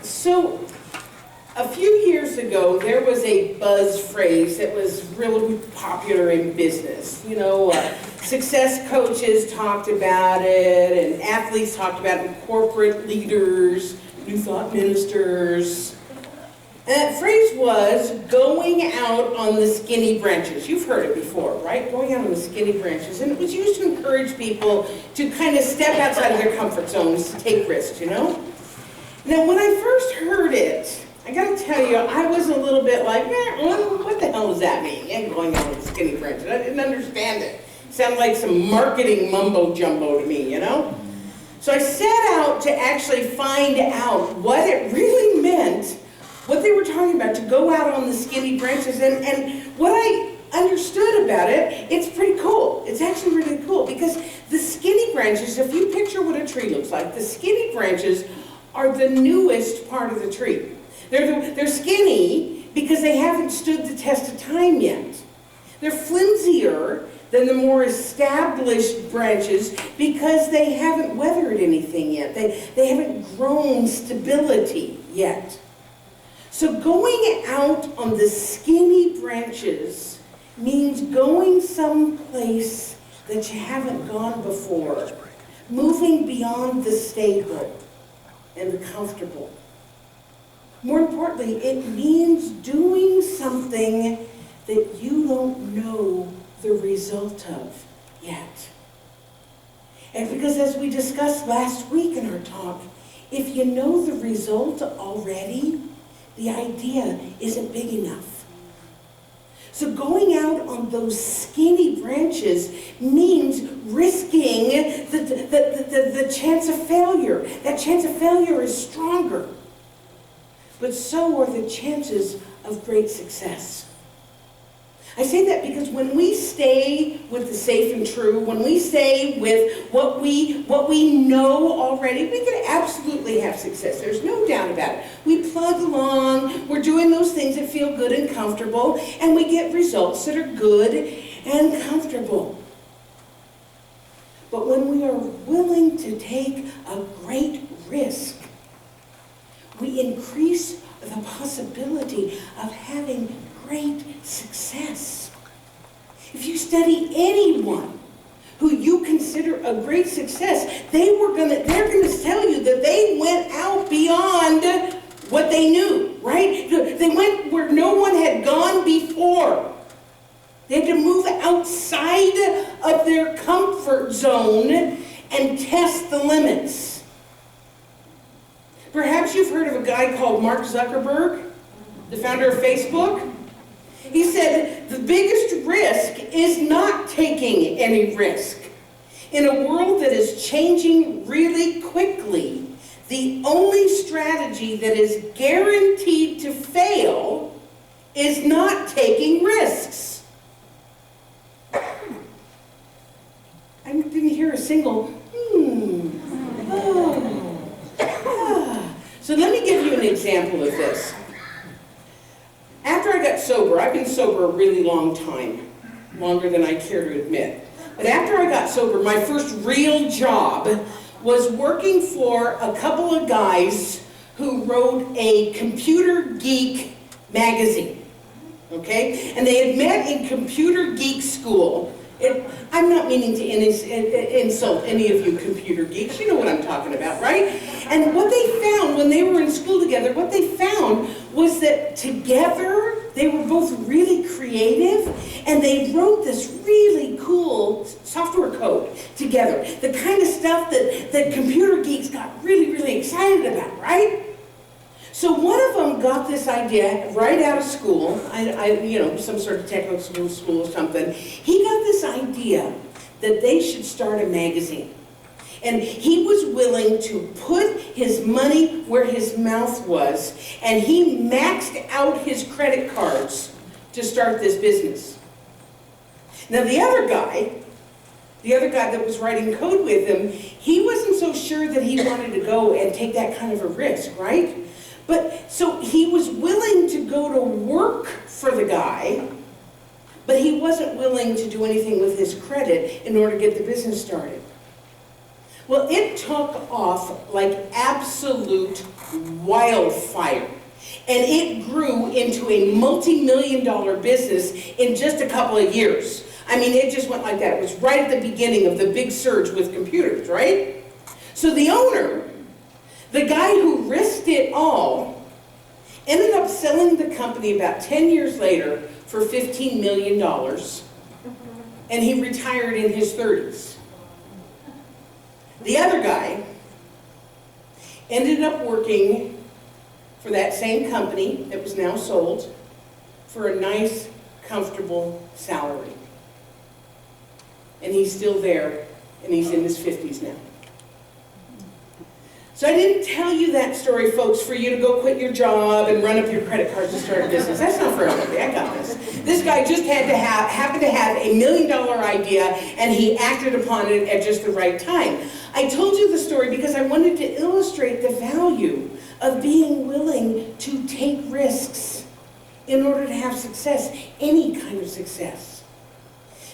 So, a few years ago, there was a buzz phrase that was really popular in business. You know, success coaches talked about it, and athletes talked about it, and corporate leaders, New Thought ministers. And that phrase was going out on the skinny branches. You've heard it before, right? Going out on the skinny branches. And it was used to encourage people to kind of step outside of their comfort zones, to take risks, you know? Now, when I first heard it, I gotta tell you, I was a little bit like, what the hell does that mean? Yeah, going out on the skinny branches. I didn't understand it. It sounded like some marketing mumbo-jumbo to me, you know? So I set out to actually find out what it really meant, what they were talking about, to go out on the skinny branches, and what I understood about it, it's pretty cool. It's actually really cool, because the skinny branches, if you picture what a tree looks like, the skinny branches are the newest part of the tree. They're skinny because they haven't stood the test of time yet. They're flimsier than the more established branches because they haven't weathered anything yet. They haven't grown stability yet. So going out on the skinny branches means going someplace that you haven't gone before, moving beyond the stable and the comfortable. More importantly, it means doing something that you don't know the result of yet. And because, as we discussed last week in our talk, if you know the result already, the idea isn't big enough. So going out on those skinny branches means risking the chance of failure. That chance of failure is stronger. But so are the chances of great success. I say that because when we stay with the safe and true, when we stay with what we know already, we can absolutely have success. There's no doubt about it. We plug along, we're doing those things that feel good and comfortable, and we get results that are good and comfortable. But when we are willing to take a great risk, we increase the possibility of having great success. If you study anyone who you consider a great success, they're going to tell you that they went out beyond what they knew, right? They went where no one had gone before. They had to move outside of their comfort zone and test the limits. Perhaps you've heard of a guy called Mark Zuckerberg, the founder of Facebook. He said, the biggest risk is not taking any risk. In a world that is changing really quickly, the only strategy that is guaranteed to fail is not taking risks. I didn't hear a single, So let me give you an example of this. After I got sober, I've been sober a really long time, longer than I care to admit. But after I got sober, my first real job was working for a couple of guys who wrote a computer geek magazine, okay? And they had met in computer geek school. I'm not meaning to insult any of you computer geeks. You know what I'm talking about, right? And what they found when they were in school together, what they found was that together they were both really creative, and they wrote this really cool software code together. The kind of stuff that computer geeks got really, really excited about, right? So one of them got this idea right out of school, some sort of technical school or something. He got this idea that they should start a magazine. And he was willing to put his money where his mouth was, and he maxed out his credit cards to start this business. Now the other guy that was writing code with him, he wasn't so sure that he wanted to go and take that kind of a risk, right? But so he was willing to go to work for the guy, but he wasn't willing to do anything with his credit in order to get the business started. Well, it took off like absolute wildfire. And it grew into a multi-million-dollar business in just a couple of years. I mean, it just went like that. It was right at the beginning of the big surge with computers, right? So the owner, the guy who risked it all, ended up selling the company about 10 years later for $15 million, and he retired in his 30s. The other guy ended up working for that same company that was now sold for a nice, comfortable salary. And he's still there, and he's in his 50s now. So I didn't tell you that story, folks, for you to go quit your job and run up your credit cards and start a business. That's not for everybody. I got this. This guy just happened to have $1 million idea, and he acted upon it at just the right time. I told you the story because I wanted to illustrate the value of being willing to take risks in order to have success, any kind of success.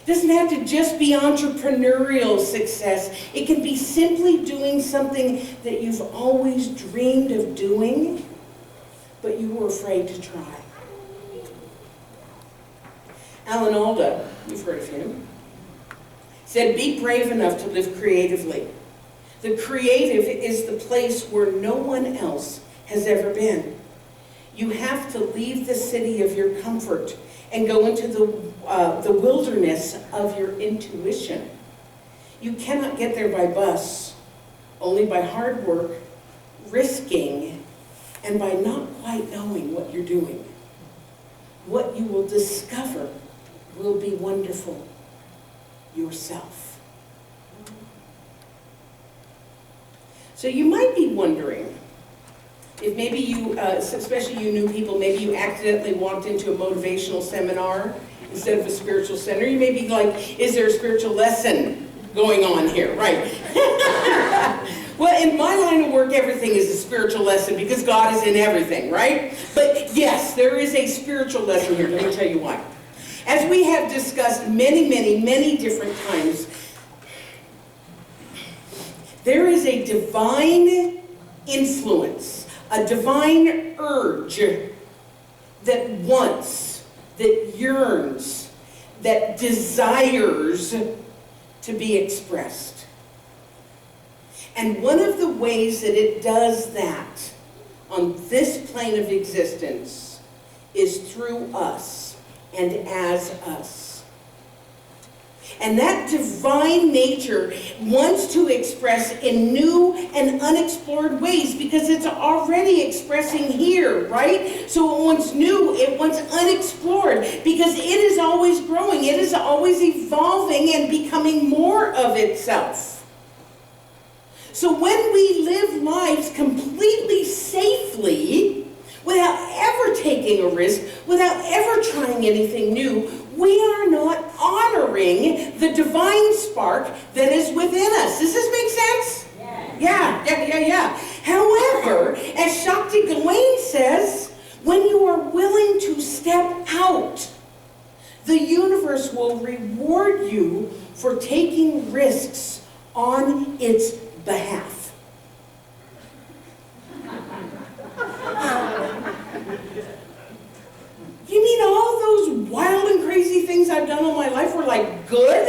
It doesn't have to just be entrepreneurial success. It can be simply doing something that you've always dreamed of doing, but you were afraid to try. Alan Alda, you've heard of him, said, "Be brave enough to live creatively. The creative is the place where no one else has ever been. You have to leave the city of your comfort and go into the wilderness of your intuition. You cannot get there by bus, only by hard work, risking, and by not quite knowing what you're doing. What you will discover will be wonderful. Yourself." So you might be wondering if maybe you, especially you new people, maybe you accidentally walked into a motivational seminar instead of a spiritual center. You may be like, is there a spiritual lesson going on here? Right. Well, in my line of work, everything is a spiritual lesson because God is in everything, right? But yes, there is a spiritual lesson here. Let me tell you why. As we have discussed many different times, there is a divine influence, a divine urge that wants, that yearns, that desires to be expressed. And one of the ways that it does that on this plane of existence is through us and as us. And that divine nature wants to express in new and unexplored ways because it's already expressing here, right? So it wants new, it wants unexplored because it is always growing, it is always evolving and becoming more of itself. So when we live lives completely safely, without ever taking a risk, without ever trying anything new, we are not honoring the divine spark that is within us. Does this make sense? Yeah. However, as Shakti Gawain says, when you are willing to step out, the universe will reward you for taking risks on its behalf. You mean all those wild and crazy things I've done all my life were like good?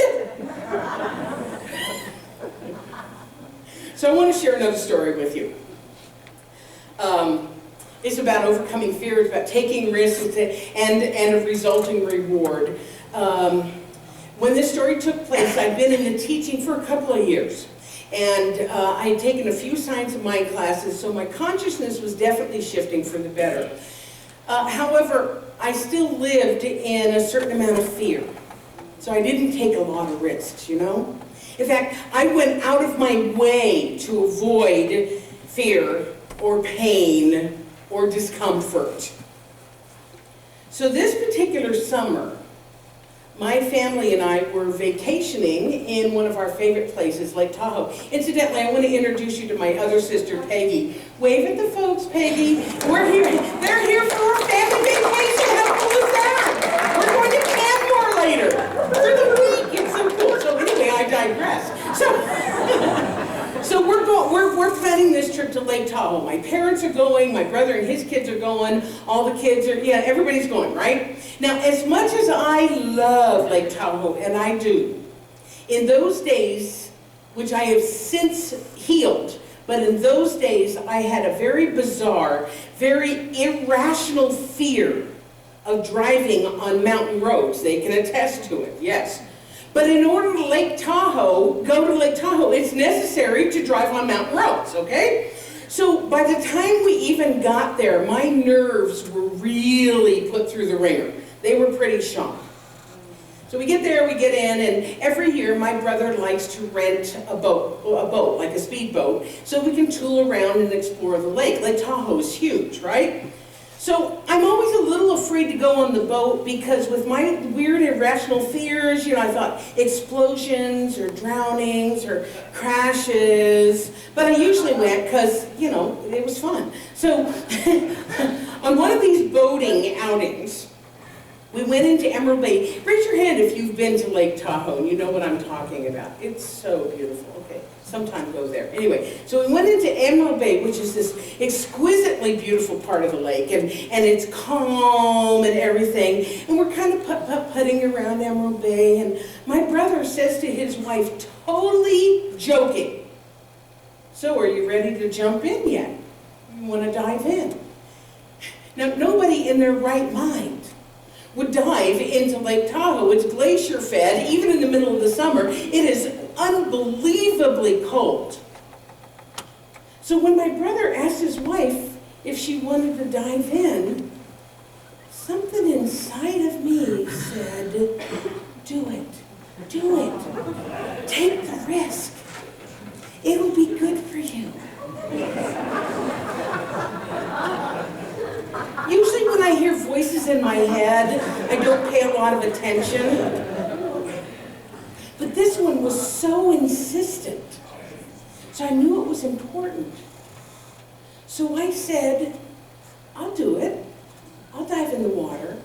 So I want to share another story with you. It's about overcoming fear, it's about taking risks and a resulting reward. When this story took place, I'd been in the teaching for a couple of years. And I had taken a few science of mind classes, so my consciousness was definitely shifting for the better. However, I still lived in a certain amount of fear. So I didn't take a lot of risks, you know? In fact, I went out of my way to avoid fear or pain or discomfort. So this particular summer, my family and I were vacationing in one of our favorite places, Lake Tahoe. Incidentally, I want to introduce you to my other sister, Peggy. Wave at the folks, Peggy. We're here. They're here for our family vacation. How cool is that? We're going to Campbell later for the week. It's so cool. So anyway, I digress. we're planning this trip to Lake Tahoe. My parents are going, my brother and his kids are going, all the kids are, yeah, everybody's going, right? Now, as much as I love Lake Tahoe, and I do, in those days, which I have since healed, but in those days, I had a very bizarre, very irrational fear of driving on mountain roads. They can attest to it, yes. But in order to go to Lake Tahoe, it's necessary to drive on mountain roads, okay? So by the time we even got there, my nerves were really put through the ringer. They were pretty shot. So we get there, we get in, and every year my brother likes to rent a boat, like a speedboat, so we can tool around and explore the lake. Lake Tahoe is huge, right? So I'm always a little afraid to go on the boat because with my weird irrational fears, I thought explosions or drownings or crashes, but I usually went because, it was fun. So on one of these boating outings, we went into Emerald Bay. Raise your hand if you've been to Lake Tahoe and you know what I'm talking about. It's so beautiful. Okay, sometime go there. Anyway, so we went into Emerald Bay, which is this exquisitely beautiful part of the lake, and it's calm and everything. And we're kind of putting around Emerald Bay, and my brother says to his wife, totally joking, "So are you ready to jump in yet? You want to dive in?" Now, nobody in their right mind would dive into Lake Tahoe. It's glacier fed, even in the middle of the summer. It is unbelievably cold. So when my brother asked his wife if she wanted to dive in, something inside of me said, do it, take the risk. It'll be good for you. Usually when I hear voices in my head, I don't pay a lot of attention. But this one was so insistent. So I knew it was important. So I said, I'll do it. I'll dive in the water.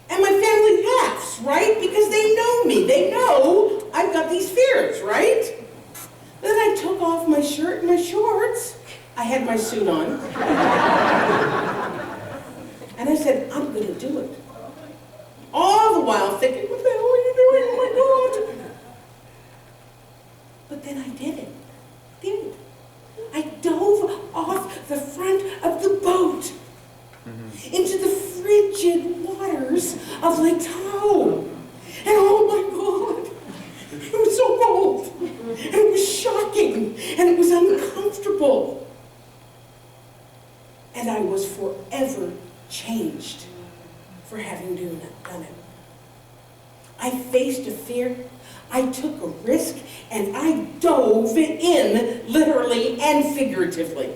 And my family laughs, right? Because they know me. They know I've got these fears, right? Then I took off my shirt and my shorts. I had my suit on. And I said, I'm going to do it. All the while thinking, what the hell are you doing? Oh my God. But then I did it. I dove off the front of the boat into the frigid waters of Lake Tahoe. And oh my God, it was so cold. And it was shocking. And it was uncomfortable. And I was forever changed for having done it. I faced a fear, I took a risk, and I dove in, literally and figuratively.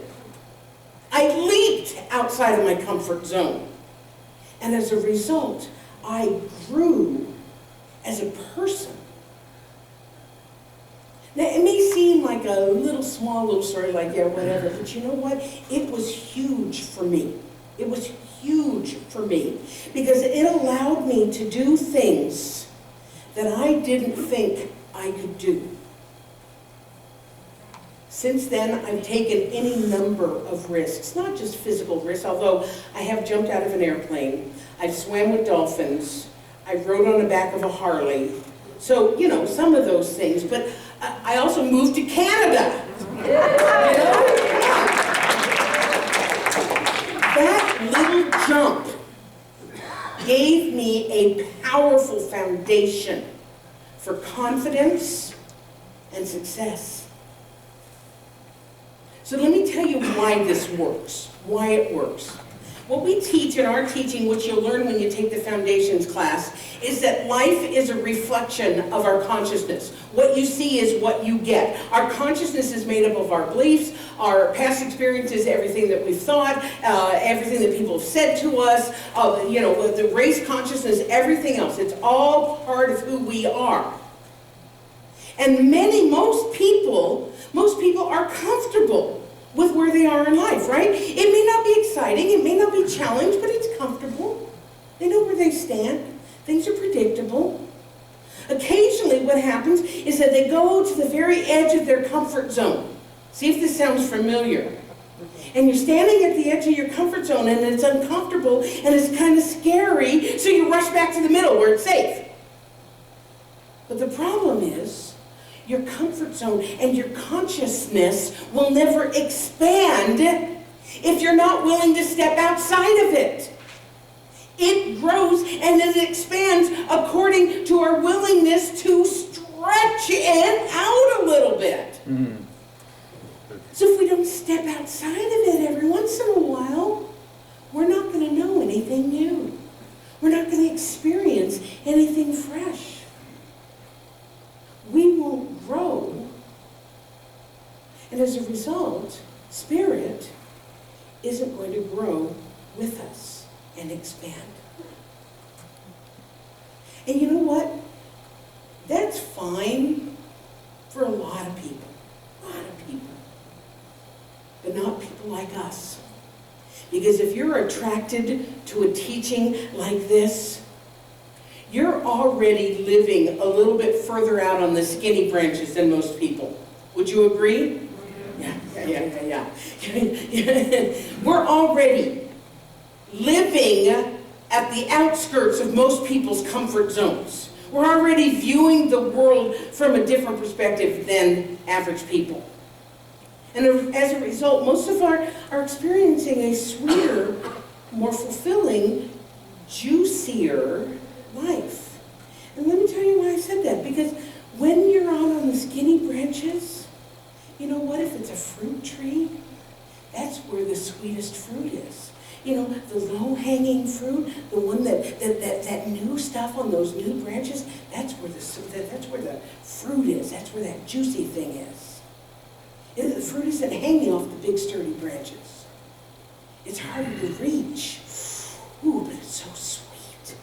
I leaped outside of my comfort zone. And as a result, I grew as a person. Now, it may seem like a small little story, like, yeah, whatever, but you know what? It was huge for me. It was huge for me because it allowed me to do things that I didn't think I could do. Since then, I've taken any number of risks, not just physical risks, although I have jumped out of an airplane, I've swam with dolphins, I rode on the back of a Harley, so, some of those things, but I also moved to Canada. That little jump gave me a powerful foundation for confidence and success. So let me tell you why this works, why it works. What we teach in our teaching, which you'll learn when you take the foundations class, is that life is a reflection of our consciousness. What you see is what you get. Our consciousness is made up of our beliefs, our past experiences, everything that we've thought, everything that people have said to us, the race consciousness, everything else. It's all part of who we are. And most people are comfortable with where they are in life, right? It may not be exciting, it may not be challenged, but it's comfortable. They know where they stand. Things are predictable. Occasionally what happens is that they go to the very edge of their comfort zone. See if this sounds familiar. And you're standing at the edge of your comfort zone, and it's uncomfortable, and it's kind of scary, so you rush back to the middle where it's safe. But the problem is, your comfort zone and your consciousness will never expand if you're not willing to step outside of it. It grows and it expands according to our willingness to stretch it out a little bit. Mm-hmm. So if we don't step outside of it every once in a while, we're not going to know anything new. We're not going to experience anything fresh. We won't grow. And as a result, Spirit isn't going to grow with us and expand. And you know what? That's fine for a lot of people. A lot of people. But not people like us. Because if you're attracted to a teaching like this, you're already living a little bit further out on the skinny branches than most people. Would you agree? Yeah. We're already living at the outskirts of most people's comfort zones. We're already viewing the world from a different perspective than average people. And as a result, most of our are experiencing a sweeter, more fulfilling, juicier life. And let me tell you why I said that. Because when you're out on the skinny branches, you know what? If it's a fruit tree, that's where the sweetest fruit is. You know, the low-hanging fruit, the one that new stuff on those new branches, that's where the fruit is. That's where that juicy thing is. The fruit isn't hanging off the big sturdy branches. It's harder to reach. Ooh, but it's so sweet.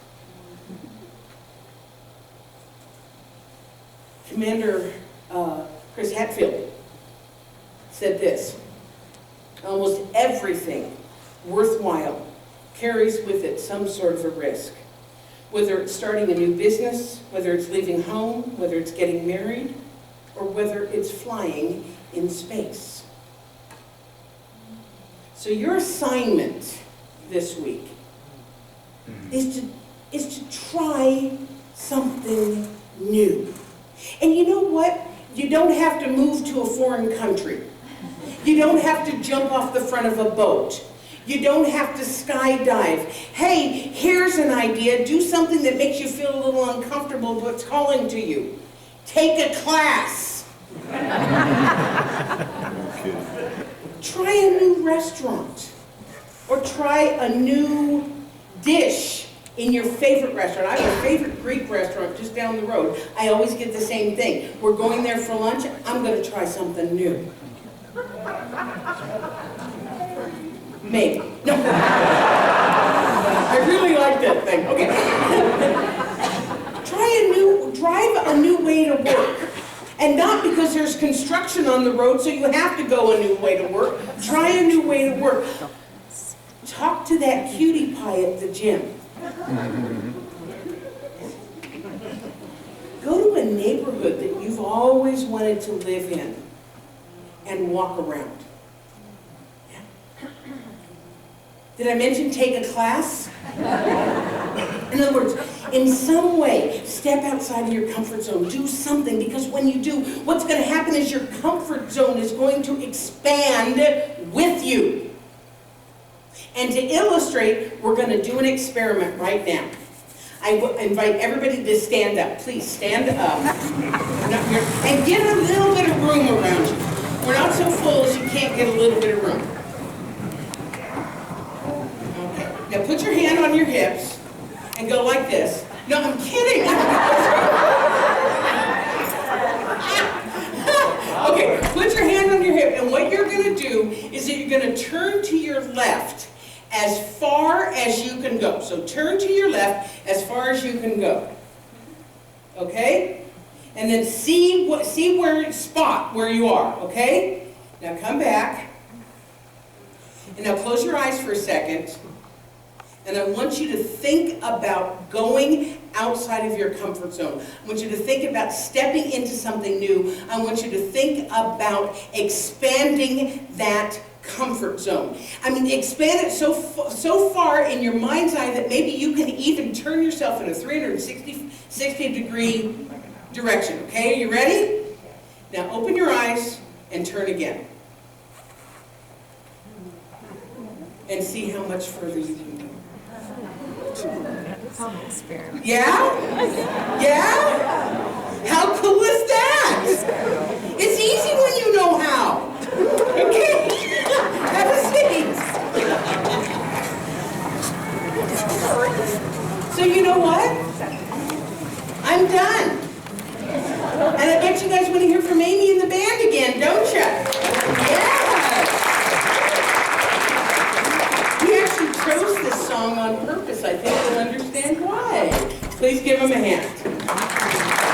Commander Chris Hatfield said this: almost everything worthwhile carries with it some sort of a risk. Whether it's starting a new business, whether it's leaving home, whether it's getting married, or whether it's flying in space. So your assignment this week is to try something new. And you know what? You don't have to move to a foreign country. You don't have to jump off the front of a boat. You don't have to skydive. Hey, here's an idea. Do something that makes you feel a little uncomfortable, but it's calling to you. Take a class. Try a new restaurant, or try a new dish in your favorite restaurant. I have a favorite Greek restaurant just down the road. I always get the same thing. We're going there for lunch. I'm going to try something new. Maybe. No. I really like that thing. Okay. Drive a new way to work. And not because there's construction on the road, so you have to go a new way to work. Try a new way to work. Talk to that cutie pie at the gym. Go to a neighborhood that you've always wanted to live in and walk around. Yeah. Did I mention take a class? In other words, in some way, step outside of your comfort zone. Do something, because when you do, what's going to happen is your comfort zone is going to expand with you. And to illustrate, we're going to do an experiment right now. I invite everybody to stand up. Please stand up. And get a little bit of room around you. We're not so full as you can't get a little bit of room. Okay. Now put your hand on your hips and go like this. No, I'm kidding. Okay, put your hand on your hip, and what you're going to do is that you're going to turn to your left as far as you can go. So turn to your left as far as you can go. Okay? And then see where you are, okay? Now come back. And now close your eyes for a second. And I want you to think about going outside of your comfort zone. I want you to think about stepping into something new. I want you to think about expanding that comfort zone. I mean, expand it so far in your mind's eye that maybe you can even turn yourself in a 360-degree direction. Okay, are you ready? Now open your eyes and turn again. And see how much further you can go. Yeah? Yeah? How cool is that? It's easy when you know how. Okay? Have a seat. So you know what? I'm done. And I bet you guys want to hear from Amy and the band again, don't you? Yeah! We actually chose this song on purpose. I think you'll understand why. Please give them a hand.